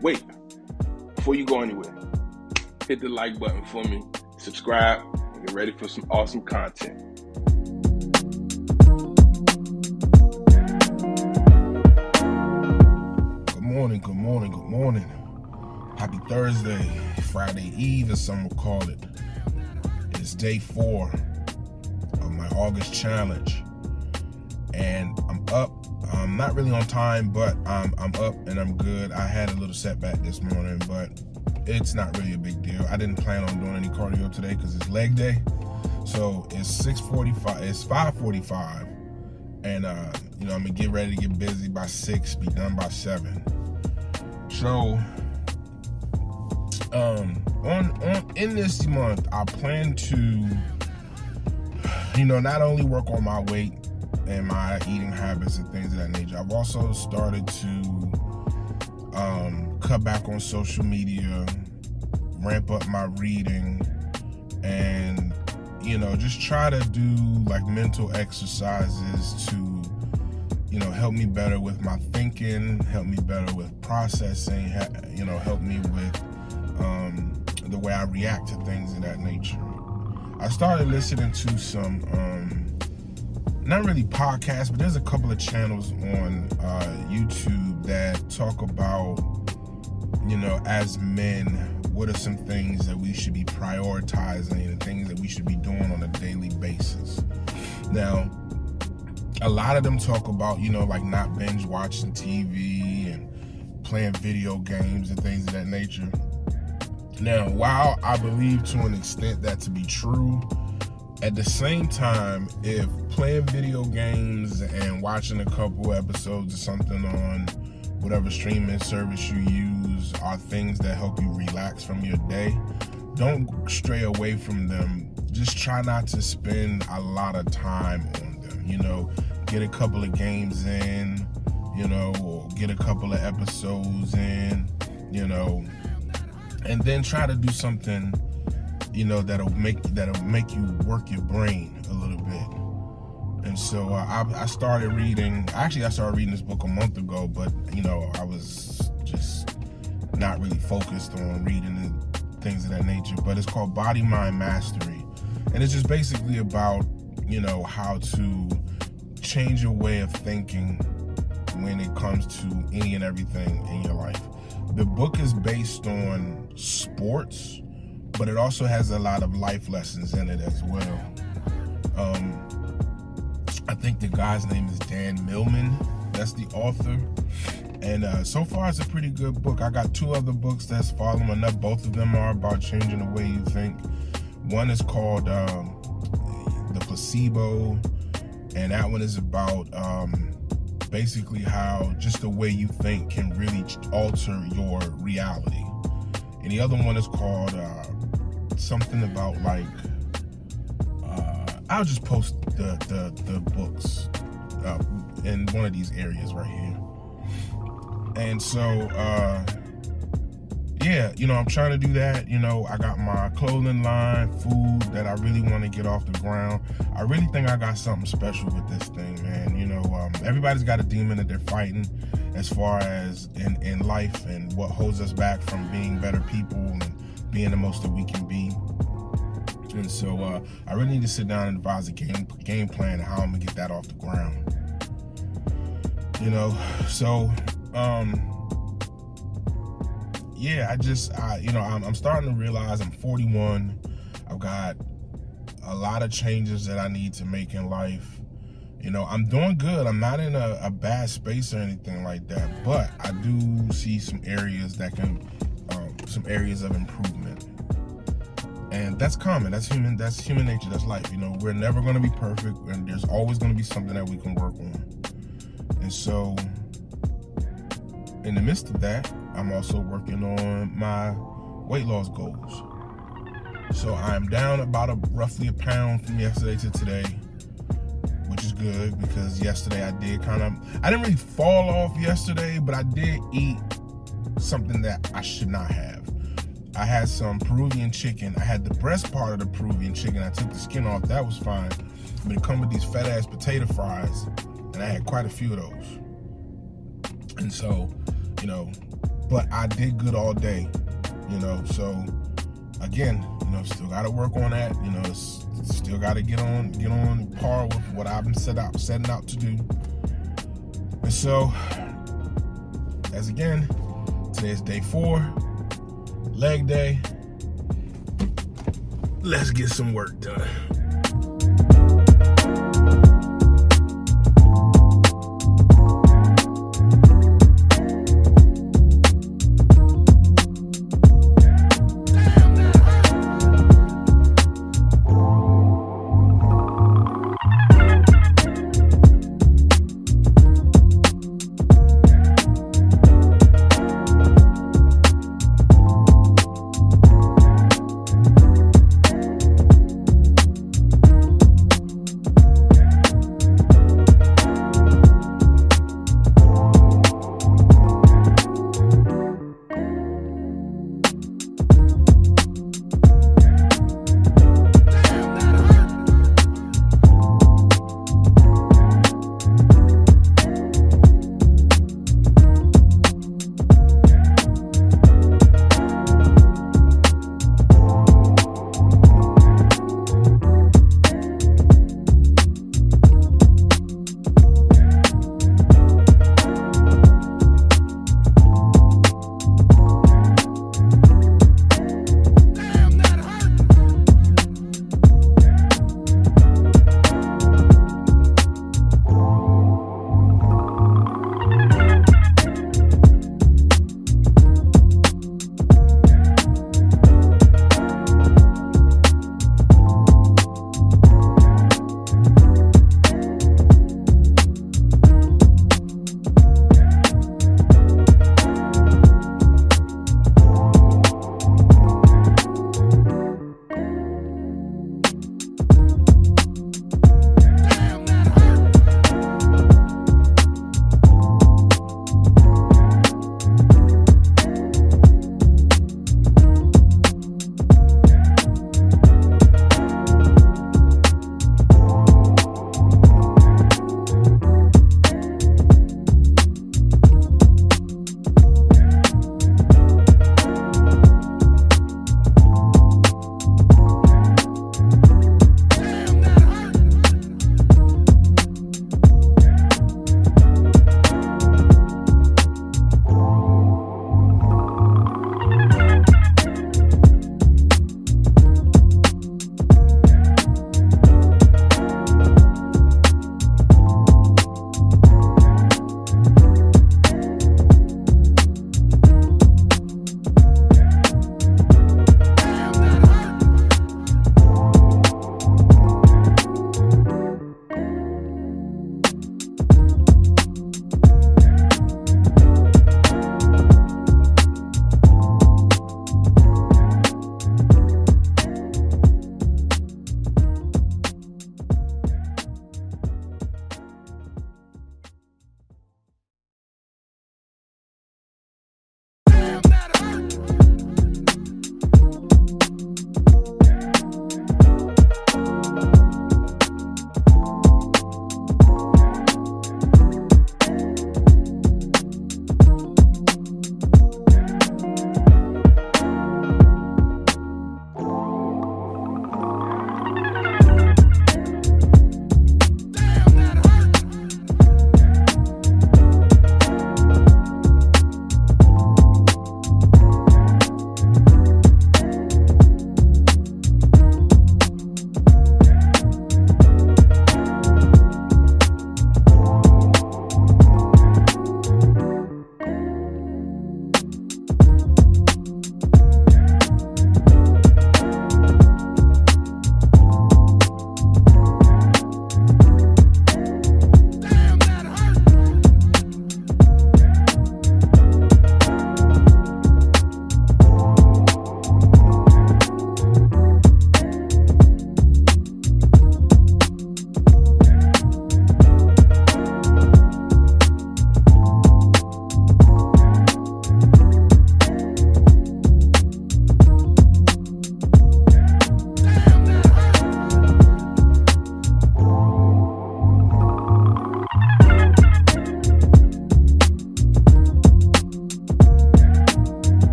Wait, before you go anywhere, hit the like button for me, subscribe, and get ready for some awesome content. Good morning. Happy Thursday, Friday Eve, as some will call it. It's day 4 of my August challenge, and I'm up. I'm not really on time, but I'm up and I'm good. I had a little setback this morning, but it's not really a big deal. I didn't plan on doing any cardio today because it's leg day. So it's 6:45. It's 5:45, and I'm gonna get ready to get busy by 6, be done by 7. So in this month, I plan to not only work on my weight and my eating habits and things of that nature. I've also started to cut back on social media, ramp up my reading, and just try to do like mental exercises to help me better with my thinking, help me better with processing, help me with the way I react to things of that nature. I started listening to some not really podcasts, but there's a couple of channels on YouTube that talk about as men, what are some things that we should be prioritizing and things that we should be doing on a daily basis. Now, a lot of them talk about, like not binge watching TV and playing video games and things of that nature. Now, while I believe to an extent that to be true, at the same time, if playing video games and watching a couple episodes of something on whatever streaming service you use are things that help you relax from your day, don't stray away from them. Just try not to spend a lot of time on them. Get a couple of games in, or get a couple of episodes in, and then try to do something, that'll make you work your brain a little bit. And so I started reading. Actually, I started reading this book a month ago, but I was just not really focused on reading and things of that nature. But it's called Body Mind Mastery, and it's just basically about how to change your way of thinking when it comes to any and everything in your life. The book is based on sports, but it also has a lot of life lessons in it as well. I think the guy's name is Dan Millman. That's the author. And so far, it's a pretty good book. I got 2 other books that's following up. Both of them are about changing the way you think. One is called The Placebo, and that one is about basically how just the way you think can really alter your reality. And the other one is called something about like I'll just post the books in one of these areas right here. And so I'm trying to do that. I got my clothing line, food that I really want to get off the ground. I really think I got something special with this thing, man. Everybody's got a demon that they're fighting as far as in life and what holds us back from being better people and being the most that we can be. And so I really need to sit down and devise a game plan of how I'm gonna get that off the ground. I'm starting to realize I'm 41. I've got a lot of changes that I need to make in life. I'm doing good. I'm not in a bad space or anything like that, but I do see some areas some areas of improvement. And that's common. That's human nature. That's life. We're never going to be perfect, and there's always going to be something that we can work on. And so in the midst of that, I'm also working on my weight loss goals. So I'm down about roughly a pound from yesterday to today, which is good because yesterday I didn't really fall off yesterday, but I did eat something that I should not have. I had some Peruvian chicken. I had the breast part of the Peruvian chicken. I took the skin off. That was fine. But it come with these fat ass potato fries, and I had quite a few of those. And so, but I did good all day, so again, still got to work on that. Still got to get on par with what I'm setting out to do. And so, as again, today's day 4, leg day. Let's get some work done.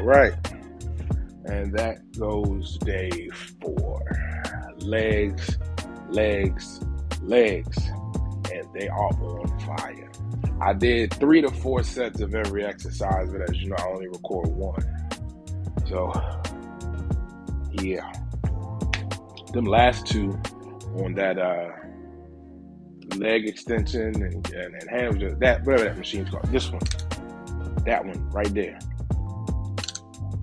right. And that goes day 4. Legs, legs, legs. And they are on fire. I did 3 to 4 sets of every exercise, but as you know, I only record 1. So, yeah. Them last 2 on that leg extension and hand, that, whatever that machine's called, this one, that one right there.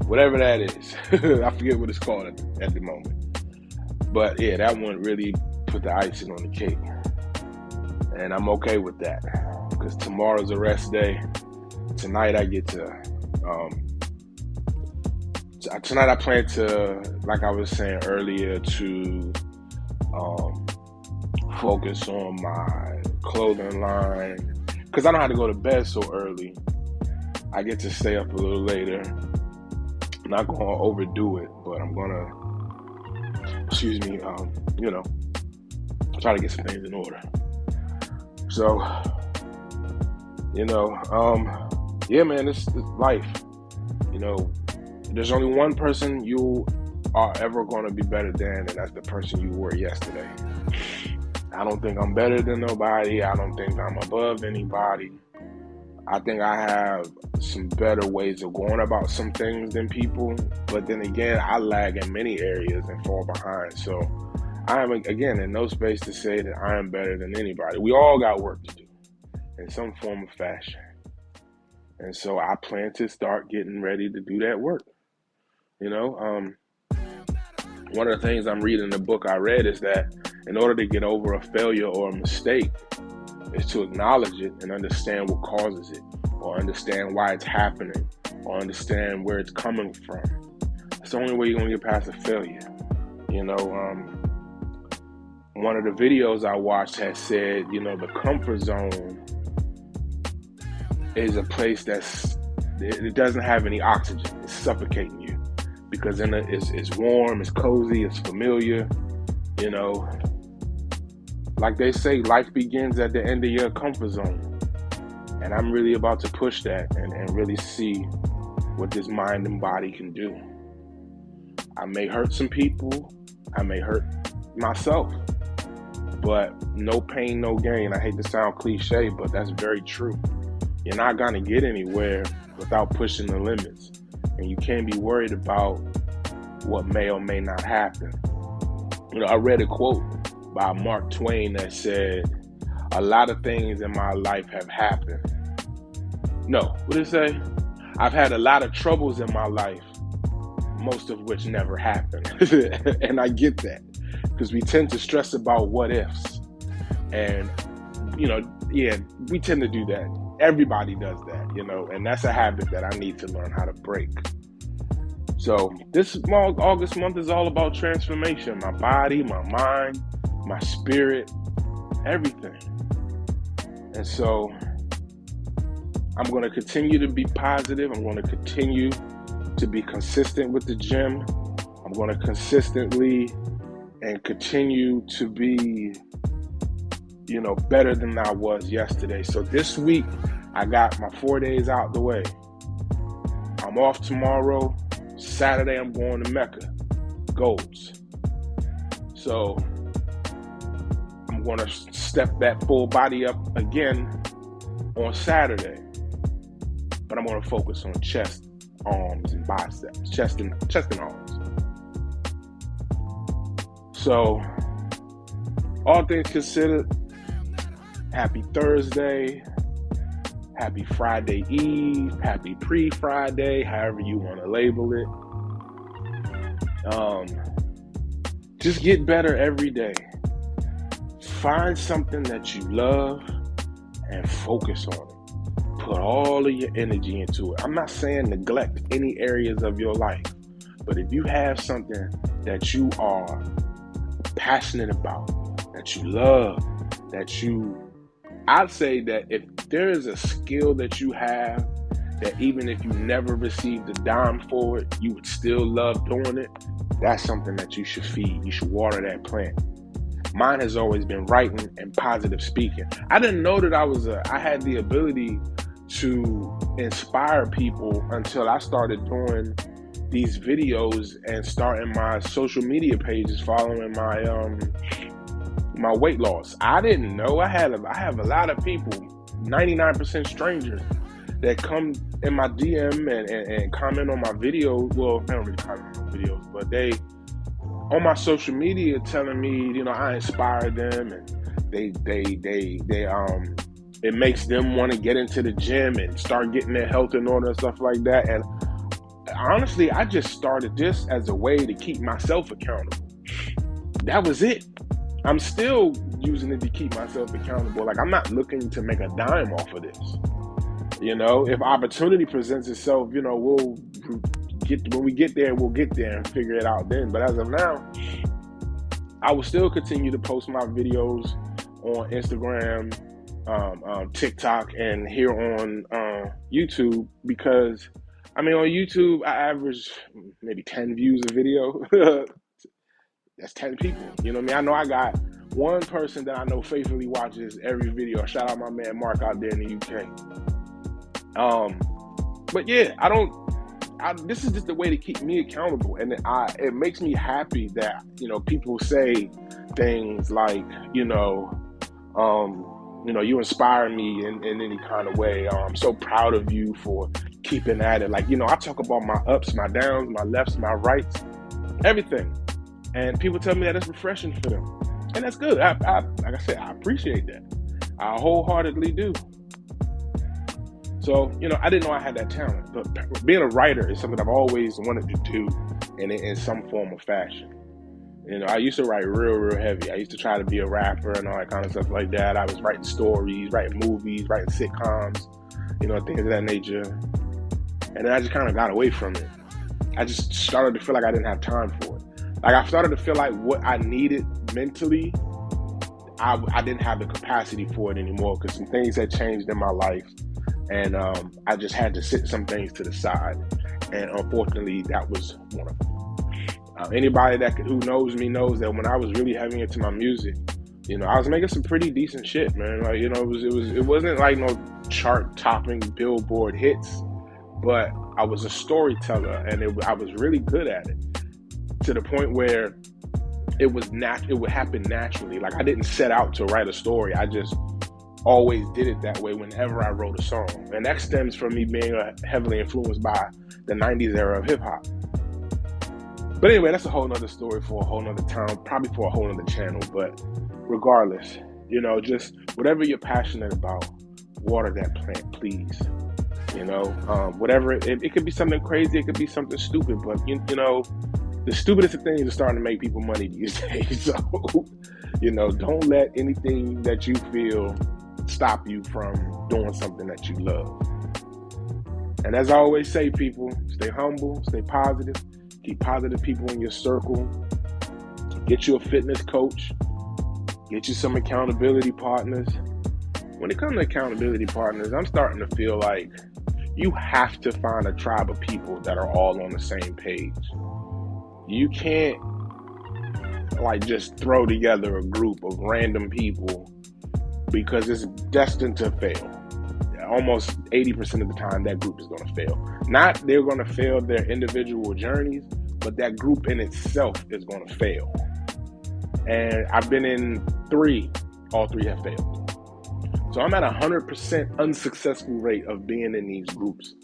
Whatever that is. I forget what it's called at the moment. But yeah, that one really put the icing on the cake. And I'm okay with that. Because tomorrow's a rest day. Tonight I get to, tonight I plan to, like I was saying earlier, to focus on my clothing line. Because I don't have to go to bed so early. I get to stay up a little later. I'm not going to overdo it, but I'm going to, try to get some things in order. So, yeah, man, this is life. There's only one person you are ever going to be better than, and that's the person you were yesterday. I don't think I'm better than nobody. I don't think I'm above anybody. I think I have some better ways of going about some things than people. But then again, I lag in many areas and fall behind. So I am, again, in no space to say that I am better than anybody. We all got work to do in some form of fashion. And so I plan to start getting ready to do that work. One of the things I'm reading in the book I read is that in order to get over a failure or a mistake is to acknowledge it and understand what causes it, or understand why it's happening, or understand where it's coming from. That's the only way you're going to get past a failure. One of the videos I watched had said, the comfort zone is a place it doesn't have any oxygen. It's suffocating you because in it's warm, it's cozy, it's familiar. Like they say, life begins at the end of your comfort zone. And I'm really about to push that and really see what this mind and body can do. I may hurt some people. I may hurt myself. But no pain, no gain. I hate to sound cliche, but that's very true. You're not going to get anywhere without pushing the limits. And you can't be worried about what may or may not happen. I read a quote by Mark Twain that said, a lot of things in my life have happened. No, what did it say? I've had a lot of troubles in my life, most of which never happened. And I get that because we tend to stress about what ifs. And, we tend to do that. Everybody does that, and that's a habit that I need to learn how to break. So this August month is all about transformation. My body, my mind, my spirit, everything. And so I'm going to continue to be positive. I'm going to continue to be consistent with the gym. I'm going to consistently and continue to be, better than I was yesterday. So this week, I got my 4 days out the way. I'm off tomorrow. Saturday, I'm going to Mecca. Goals. So I'm going to step that full body up again on Saturday. But I'm going to focus on chest, arms, and biceps. Chest and arms. So, all things considered, happy Thursday, happy Friday Eve, happy pre-Friday, however you want to label it. Just get better every day. Find something that you love and focus on it. Put all of your energy into it. I'm not saying neglect any areas of your life, but if you have something that you are passionate about, that you love, I'd say that if there is a skill that you have that even if you never received a dime for it, you would still love doing it, that's something that you should feed. You should water that plant. Mine has always been writing and positive speaking. I didn't know that I had the ability to inspire people until I started doing these videos and starting my social media pages following my weight loss. I didn't know I have a lot of people, 99% strangers, that come in my DM and comment on my videos. Well, they don't really comment on my videos, but they on my social media telling me, I inspire them, and they it makes them want to get into the gym and start getting their health in order and stuff like that. And honestly, I just started this as a way to keep myself accountable. That was it. I'm still using it to keep myself accountable. Like, I'm not looking to make a dime off of this. If opportunity presents itself, we'll when we get there, we'll get there and figure it out then. But as of now, I will still continue to post my videos on Instagram, TikTok, and here on YouTube, because on YouTube I average maybe 10 views a video. That's 10 people. I know I got one person that I know faithfully watches every video. Shout out my man Mark out there in the UK. But yeah, this is just a way to keep me accountable, and it makes me happy that people say things like you inspire me in any kind of way. I'm so proud of you for keeping at it. Like, I talk about my ups, my downs, my lefts, my rights, everything. And people tell me that it's refreshing for them. And that's good. Like I said, I appreciate that. I wholeheartedly do. So, I didn't know I had that talent. But being a writer is something I've always wanted to do in some form of fashion. I used to write real heavy. I used to try to be a rapper and all that kind of stuff like that. I was writing stories, writing movies, writing sitcoms, things of that nature. And then I just kind of got away from it. I just started to feel like I didn't have time for it. Like, I started to feel like what I needed mentally, I didn't have the capacity for it anymore, because some things had changed in my life. And I just had to sit some things to the side. And unfortunately, that was one of them. Anybody who knows me knows that when I was really heavy into my music, I was making some pretty decent shit, man. Like, it wasn't like no chart-topping Billboard hits, but I was a storyteller, and I was really good at it, to the point where it would happen naturally. Like, I didn't set out to write a story. I just always did it that way whenever I wrote a song. And that stems from me being heavily influenced by the 90s era of hip-hop. But anyway, that's a whole nother story for a whole nother time, probably for a whole nother channel. But regardless, just whatever you're passionate about, water that plant, please. Whatever, it could be something crazy, it could be something stupid, but the stupidest of things are starting to make people money these days. So, don't let anything that you feel stop you from doing something that you love. And as I always say, people, stay humble, stay positive, keep positive people in your circle, get you a fitness coach, get you some accountability partners. When it comes to accountability partners, I'm starting to feel like you have to find a tribe of people that are all on the same page. You can't just throw together a group of random people, because it's destined to fail. Almost 80% of the time, that group is going to fail. Not they're going to fail their individual journeys, but that group in itself is going to fail. And I've been in 3, all 3 have failed. So I'm at 100% unsuccessful rate of being in these groups.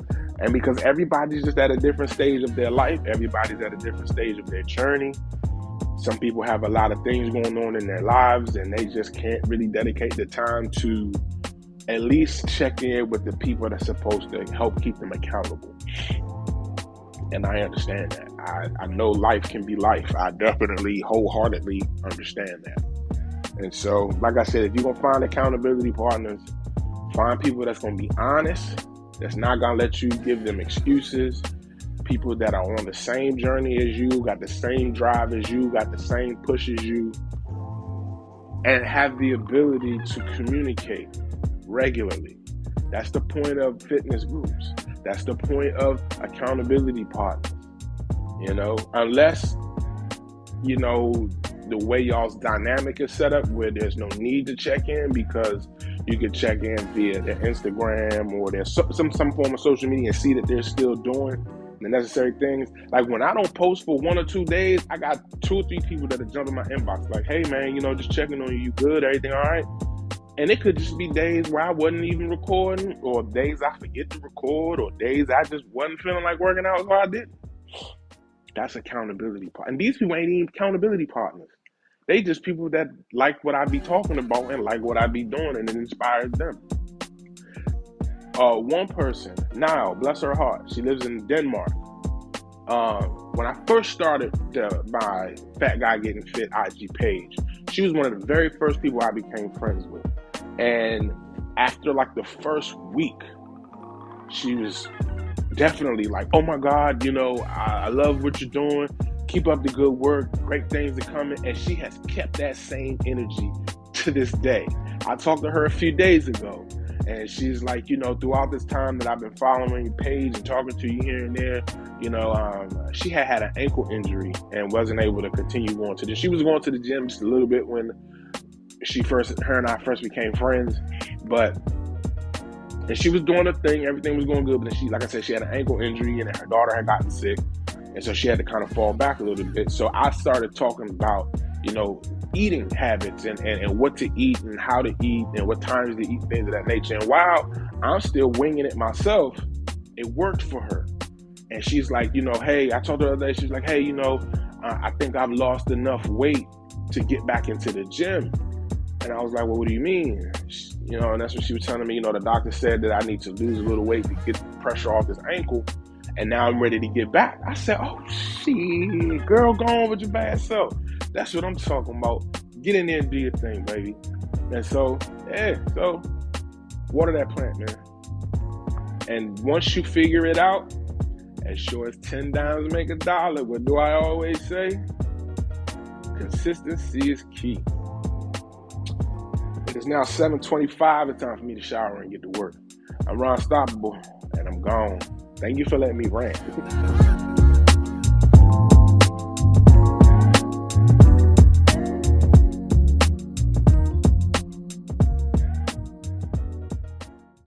And because everybody's just at a different stage of their life, everybody's at a different stage of their journey. Some people have a lot of things going on in their lives, and they just can't really dedicate the time to at least check in with the people that's supposed to help keep them accountable. And I understand that. I know life can be life. I definitely wholeheartedly understand that. And so, like I said, if you're going to find accountability partners, find people that's going to be honest, that's not going to let you give them excuses, people that are on the same journey as you, got the same drive as you, got the same push as you, and have the ability to communicate regularly. That's the point of fitness groups. That's the point of accountability partners. Unless, the way y'all's dynamic is set up, where there's no need to check in because You could check in via their Instagram or their some form of social media and see that they're still doing the necessary things. Like when I don't post for 1 or 2 days, I got 2 or 3 people that are jumping my inbox like, hey man, you know, just checking on you. You good? Everything all right? And it could just be days where I wasn't even recording, or days I forget to record, or days I just wasn't feeling like working out, so I didn't. That's accountability. And these people ain't even accountability partners. They just people that like what I be talking about and like what I be doing, and it inspires them. One person, now, bless her heart, she lives in Denmark. When I first started my Fat Guy Getting Fit IG page, she was one of the very first people I became friends with. And after like the first week, she was definitely like, oh my God, you know, I love what you're doing. Keep up the good work. Great things are coming. And she has kept that same energy to this day. I talked to her a few days ago, and she's like, you know, throughout this time that I've been following your page and talking to you here and there, you know, she had an ankle injury and wasn't able to continue going to this. She was going to the gym just a little bit when her and I first became friends, and she was doing her thing, everything was going good, but then like I said, she had an ankle injury and her daughter had gotten sick, and so she had to kind of fall back a little bit. So I started talking about, you know, eating habits and what to eat and how to eat and what times to eat, things of that nature. And while I'm still winging it myself, it worked for her. And she's like, you know, hey, I told her the other day, she's like, hey, you know, I think I've lost enough weight to get back into the gym. And I was like, well, what do you mean? You know, and that's what she was telling me. You know, the doctor said that I need to lose a little weight to get the pressure off this ankle. And now I'm ready to get back. I said, oh, shit, girl, go on with your bad self. That's what I'm talking about. Get in there and do your thing, baby. And so, yeah, so water that plant, man. And once you figure it out, as sure as 10 dimes make a dollar, what do I always say? Consistency is key. It is now 7:25. It's time for me to shower and get to work. I'm Ron Stoppable, and I'm gone. Thank you for letting me rant.